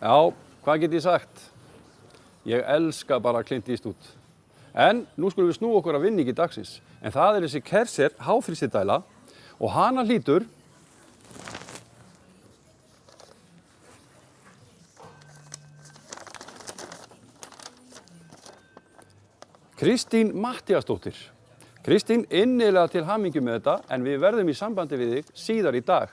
Já, hvað get ég sagt? Ég elska bara Clint Eastwood. En nú skulum við snúa okkur að vinningi dagsins. En það er þessi Kerser háþrýstidæla og hana hlýtur Kristín Matthíasdóttir. Kristín, innilega til hamingju með þetta, en við verðum í sambandi við þig síðar í dag.